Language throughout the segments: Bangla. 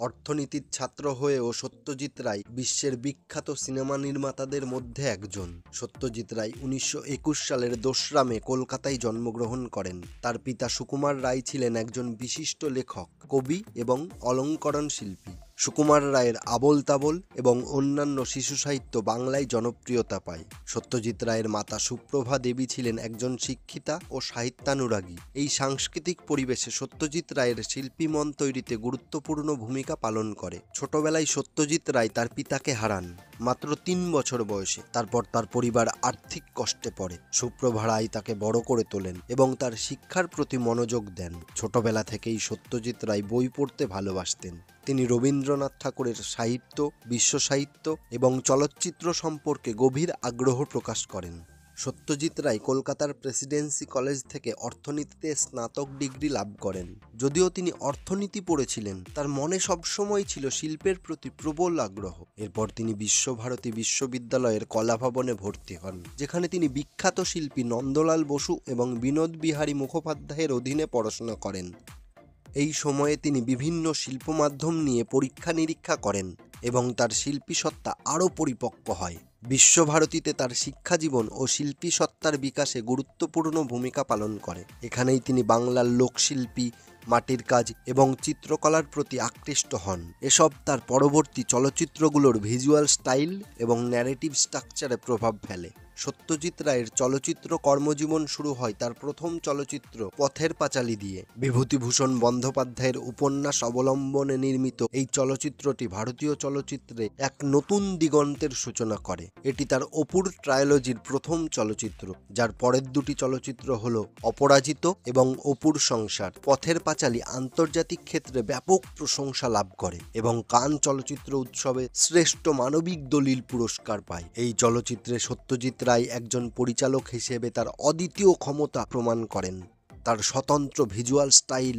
অর্থনীতির ছাত্র হয়েও সত্যজিৎ রায় বিশ্বের বিখ্যাত সিনেমা নির্মাতাদের মধ্যে একজন। সত্যজিৎ রায় 1921 সালের 2রা মে কলকাতায় জন্মগ্রহণ করেন। তার পিতা সুকুমার রায় ছিলেন একজন বিশিষ্ট লেখক, কবি এবং অলঙ্করণ শিল্পী। সুকুমার রায়ের আবোল তাবোল এবং অন্যান্য শিশু সাহিত্য বাংলায় জনপ্রিয়তা পায়। সত্যজিৎ রায়ের মাতা সুপ্রভা দেবী ছিলেন একজন শিক্ষিতা ও সাহিত্যানুরাগী। এই সাংস্কৃতিক পরিবেশে সত্যজিৎ রায়ের শিল্পী মন তৈরিতে গুরুত্বপূর্ণ ভূমিকা পালন করে। ছোটবেলায় সত্যজিৎ রায় তার পিতাকে হারান মাত্র 3 বছর বয়সে। তারপর তার পরিবার আর্থিক কষ্টে পড়ে। সুপ্রভা রায় তাকে বড় করে তোলেন এবং তার শিক্ষার প্রতি মনোযোগ দেন। ছোটবেলা থেকেই সত্যজিৎ রায় বই পড়তে ভালোবাসতেন। তিনি রবীন্দ্রনাথ ঠাকুরের সাহিত্য, বিশ্ব সাহিত্য এবং চলচ্চিত্র সম্পর্কে গভীর আগ্রহ প্রকাশ করেন। সত্যজিৎ রায় কলকাতার প্রেসিডেন্সি কলেজ থেকে অর্থনীতিতে স্নাতক ডিগ্রি লাভ করেন। যদিও তিনি অর্থনীতি পড়েছিলেন, তার মনে সবসময় ছিল শিল্পের প্রতি প্রবল আগ্রহ। এরপর তিনি বিশ্বভারতী বিশ্ববিদ্যালয়ের কলা ভবনে ভর্তি হন, যেখানে তিনি বিখ্যাত শিল্পী নন্দলাল বসু এবং বিনোদ বিহারী মুখোপাধ্যায়ের অধীনে পড়াশোনা করেন। এই সময়ে তিনি বিভিন্ন শিল্প মাধ্যম নিয়ে পরীক্ষা নিরীক্ষা করেন এবং তার শিল্পী সত্তা আরও পরিপক্ক হয়। বিশ্বভারতীতে তার শিক্ষাজীবন ও শিল্পী সত্তার বিকাশে গুরুত্বপূর্ণ ভূমিকা পালন করে। এখানেই তিনি বাংলার লোকশিল্পী, মাটির কাজ এবং চিত্রকলার প্রতি আকৃষ্ট হন। এসব তার পরবর্তী চলচ্চিত্রগুলোর ভিজুয়াল স্টাইল এবং ন্যারেটিভ স্ট্রাকচারে প্রভাব ফেলে। সত্যজিৎ রায়ের চলচ্চিত্র কর্মজীবন শুরু হয় তার প্রথম চলচ্চিত্র পথের পাঁচালী দিয়ে। বিভূতিভূষণ বন্দ্যোপাধ্যায়ের উপন্যাস অবলম্বনে নির্মিত এই চলচ্চিত্রটি ভারতীয় চলচ্চিত্রে এক নতুন দিগন্তের সূচনা করে। এটি তার অপুর ট্রায়োলজির প্রথম চলচ্চিত্র, যার পরের দুটি চলচ্চিত্র হল অপরাজিত এবং অপুর সংসার। পথের পাঁচালী আন্তর্জাতিক ক্ষেত্রে ব্যাপক প্রশংসা লাভ করে এবং কান চলচ্চিত্র উৎসবে শ্রেষ্ঠ মানবিক দলিল পুরস্কার পায়। এই চলচ্চিত্রে সত্যজিৎ রায় একজন পরিচালক হিসেবে তার অদ্বিতীয় ক্ষমতা প্রমাণ করেন। তার স্বতন্ত্র ভিজুয়াল স্টাইল,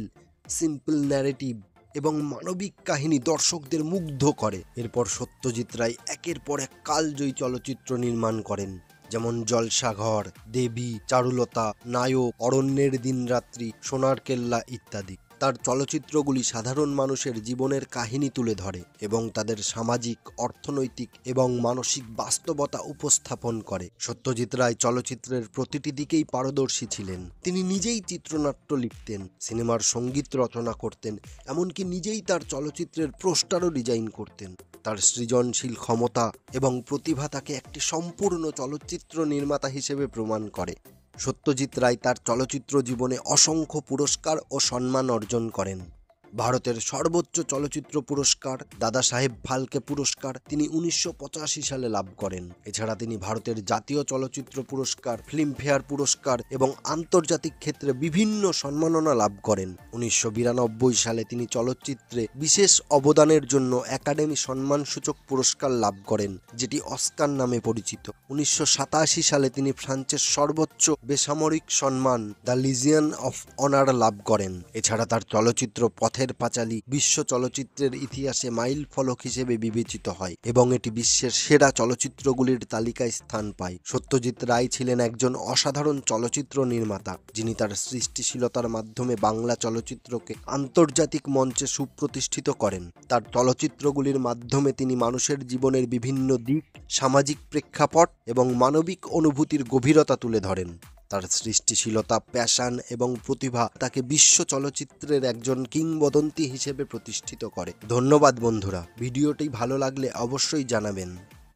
সিম্পল ন্যারেটিভ এবং মানবিক কাহিনী দর্শকদের মুগ্ধ করে। এরপর সত্যজিৎ রায় একের পর এক কালজয়ী চলচ্চিত্র নির্মাণ করেন, যেমন জলসাঘর, দেবী, চারুলতা, নায়ক, অরণ্যের দিনরাত্রি, সোনার কেল্লা ইত্যাদি। তার চলচ্চিত্রগুলি সাধারণ মানুষের জীবনের কাহিনী তুলে ধরে এবং তাদের সামাজিক, অর্থনৈতিক এবং মানসিক বাস্তবতা উপস্থাপন করে। সত্যজিৎ রায় চলচ্চিত্রের প্রতিটি দিকেই পারদর্শী ছিলেন। তিনি নিজেই চিত্রনাট্য লিখতেন, সিনেমার সঙ্গীত রচনা করতেন, এমনকি নিজেই তার চলচ্চিত্রের পোস্টারও ডিজাইন করতেন। তার সৃজনশীল ক্ষমতা এবং প্রতিভা তাকে একটি সম্পূর্ণ চলচ্চিত্র নির্মাতা হিসেবে প্রমাণ করে। সত্যজিৎ রায় তার চলচ্চিত্র জীবনে অসংখ্য পুরস্কার ও সম্মান অর্জন করেন। ভারতের সর্বোচ্চ চলচ্চিত্র পুরস্কার দাদা সাহেব ফালকে পুরস্কার তিনি 1985 সালে লাভ করেন। এছাড়া তিনি ভারতের জাতীয় চলচ্চিত্র পুরস্কার, ফিল্মফেয়ার পুরস্কার এবং আন্তর্জাতিক ক্ষেত্রে বিভিন্ন সম্মাননা লাভ করেন। 1992 সালে তিনি চলচ্চিত্রে বিশেষ অবদানের জন্য একাডেমি সম্মানসূচক পুরস্কার লাভ করেন, যেটি অস্কার নামে পরিচিত। 1987 সালে তিনি ফ্রান্সের সর্বোচ্চ বেসামরিক সম্মান দ্য লিজিয়ন অফ অনার লাভ করেন। এছাড়া তার চলচ্চিত্র পথের পাঁচালী বিশ্ব চলচ্চিত্রের ইতিহাসে মাইল ফলক হিসেবে বিবেচিত হয় এবং এটি বিশ্বের সেরা চলচ্চিত্রগুলির তালিকায় স্থান পায়। সত্যজিৎ রায় ছিলেন একজন অসাধারণ চলচ্চিত্র নির্মাতা, যিনি তার সৃষ্টিশীলতার মাধ্যমে বাংলা চলচ্চিত্রকে আন্তর্জাতিক মঞ্চে সুপ্রতিষ্ঠিত করেন। তার চলচ্চিত্রগুলির মাধ্যমে তিনি মানুষের জীবনের বিভিন্ন দিক, সামাজিক প্রেক্ষাপট এবং মানবিক অনুভূতির গভীরতা তুলে ধরেন। তার সৃষ্টিশীলতা, প্যাশন এবং প্রতিভা তাকে বিশ্ব চলচ্চিত্রের একজন কিংবদন্তি হিসেবে প্রতিষ্ঠিত করে। ধন্যবাদ বন্ধুরা, ভিডিওটি ভালো লাগলে অবশ্যই জানাবেন।